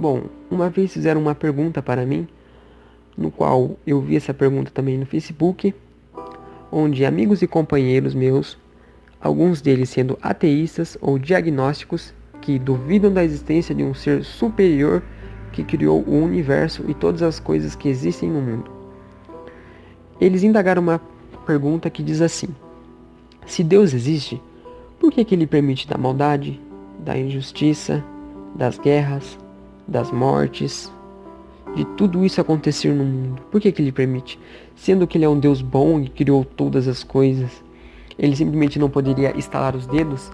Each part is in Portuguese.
Bom, uma vez fizeram uma pergunta para mim, no qual eu vi essa pergunta também no Facebook, onde amigos e companheiros meus, alguns deles sendo ateístas ou diagnósticos, que duvidam da existência de um ser superior que criou o universo e todas as coisas que existem no mundo. Eles indagaram uma pergunta que diz assim: se Deus existe, por que ele permite da maldade, da injustiça, das guerras, das mortes, de tudo isso acontecer no mundo? Por que ele permite? Sendo que ele é um Deus bom e criou todas as coisas, ele simplesmente não poderia estalar os dedos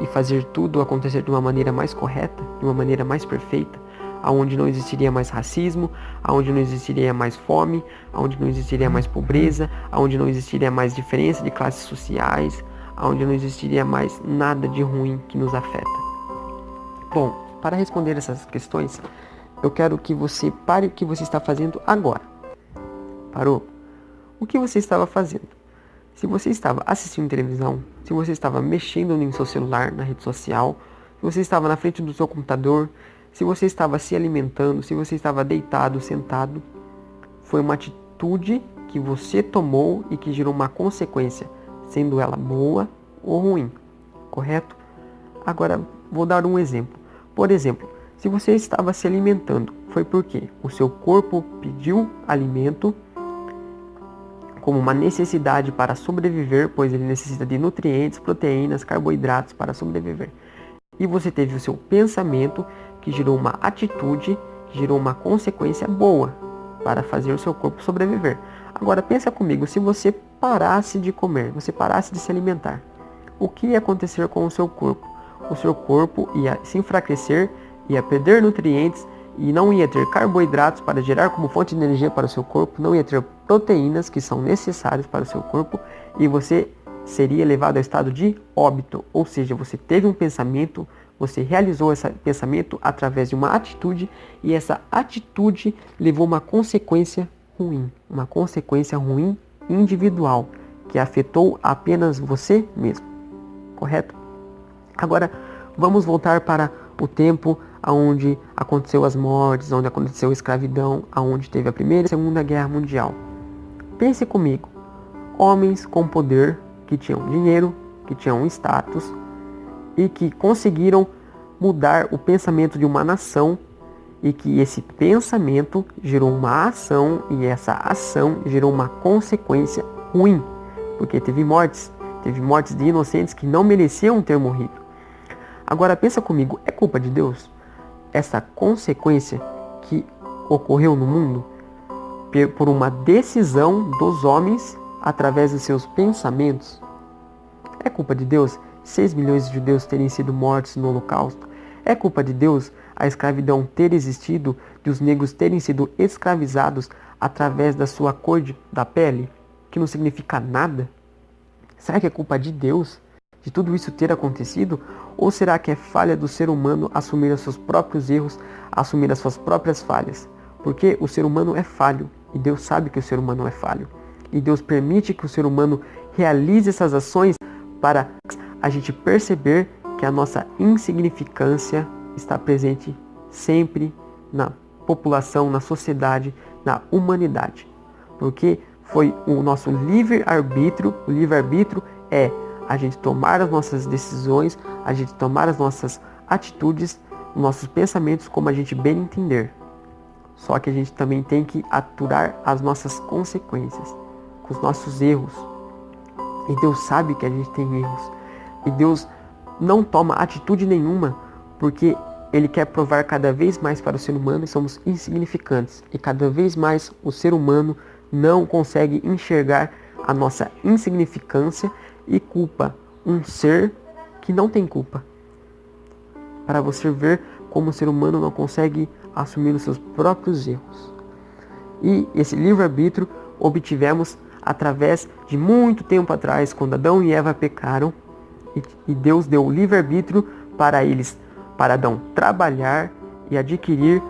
e fazer tudo acontecer de uma maneira mais correta, de uma maneira mais perfeita, aonde não existiria mais racismo, aonde não existiria mais fome, aonde não existiria mais pobreza, aonde não existiria mais diferença de classes sociais, aonde não existiria mais nada de ruim que nos afeta? Bom, para responder essas questões, eu quero que você pare o que você está fazendo agora. Parou? O que você estava fazendo? Se você estava assistindo televisão, se você estava mexendo no seu celular, na rede social, se você estava na frente do seu computador, se você estava se alimentando, se você estava deitado, sentado, foi uma atitude que você tomou e que gerou uma consequência, sendo ela boa ou ruim, correto? Agora, vou dar um exemplo. Por exemplo, se você estava se alimentando, foi porque o seu corpo pediu alimento como uma necessidade para sobreviver, pois ele necessita de nutrientes, proteínas, carboidratos para sobreviver. E você teve o seu pensamento que gerou uma atitude, que gerou uma consequência boa para fazer o seu corpo sobreviver. Agora pensa comigo, se você parasse de comer, você parasse de se alimentar, o que ia acontecer com o seu corpo? O seu corpo ia se enfraquecer, ia perder nutrientes e não ia ter carboidratos para gerar como fonte de energia para o seu corpo, não ia ter proteínas que são necessárias para o seu corpo e você seria levado ao estado de óbito. Ou seja, você teve um pensamento, você realizou esse pensamento através de uma atitude e essa atitude levou uma consequência ruim individual, que afetou apenas você mesmo, correto? Agora, vamos voltar para o tempo onde aconteceu as mortes, onde aconteceu a escravidão, onde teve a Primeira e a Segunda Guerra Mundial. Pense comigo, homens com poder, que tinham dinheiro, que tinham status e que conseguiram mudar o pensamento de uma nação e que esse pensamento gerou uma ação e essa ação gerou uma consequência ruim, porque teve mortes de inocentes que não mereciam ter morrido. Agora pensa comigo, é culpa de Deus essa consequência que ocorreu no mundo por uma decisão dos homens através dos seus pensamentos? É culpa de Deus 6 milhões de judeus terem sido mortos no Holocausto? É culpa de Deus a escravidão ter existido, de os negros terem sido escravizados através da sua cor da pele, que não significa nada? Será que é culpa de Deus de tudo isso ter acontecido? Ou será que é falha do ser humano assumir os seus próprios erros, assumir as suas próprias falhas? Porque o ser humano é falho e Deus sabe que o ser humano é falho. E Deus permite que o ser humano realize essas ações para a gente perceber que a nossa insignificância está presente sempre na população, na sociedade, na humanidade. Porque foi o nosso livre-arbítrio. O livre-arbítrio é a gente tomar as nossas decisões, a gente tomar as nossas atitudes, nossos pensamentos como a gente bem entender. Só que a gente também tem que aturar as nossas consequências, com os nossos erros. E Deus sabe que a gente tem erros. E Deus não toma atitude nenhuma, porque Ele quer provar cada vez mais para o ser humano que somos insignificantes. E cada vez mais o ser humano não consegue enxergar a nossa insignificância e culpa um ser que não tem culpa. Para você ver como o ser humano não consegue assumir os seus próprios erros. E esse livre-arbítrio obtivemos através de muito tempo atrás, quando Adão e Eva pecaram, e Deus deu o livre-arbítrio para eles, para Adão trabalhar e adquirir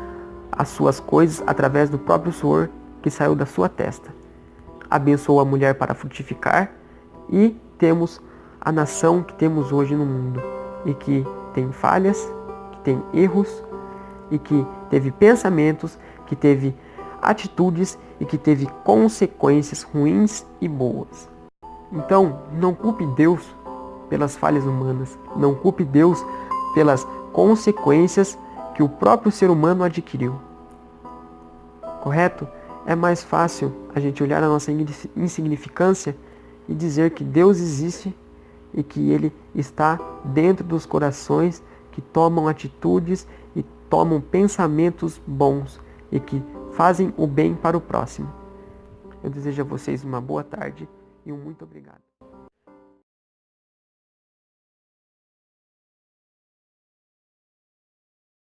as suas coisas através do próprio suor que saiu da sua testa. Abençoou a mulher para frutificar e temos a nação que temos hoje no mundo e que tem falhas, que tem erros e que teve pensamentos, que teve atitudes e que teve consequências ruins e boas. Então, não culpe Deus pelas falhas humanas, não culpe Deus pelas consequências que o próprio ser humano adquiriu. Correto? É mais fácil a gente olhar a nossa insignificância e dizer que Deus existe e que Ele está dentro dos corações que tomam atitudes e tomam pensamentos bons e que fazem o bem para o próximo. Eu desejo a vocês uma boa tarde e um muito obrigado.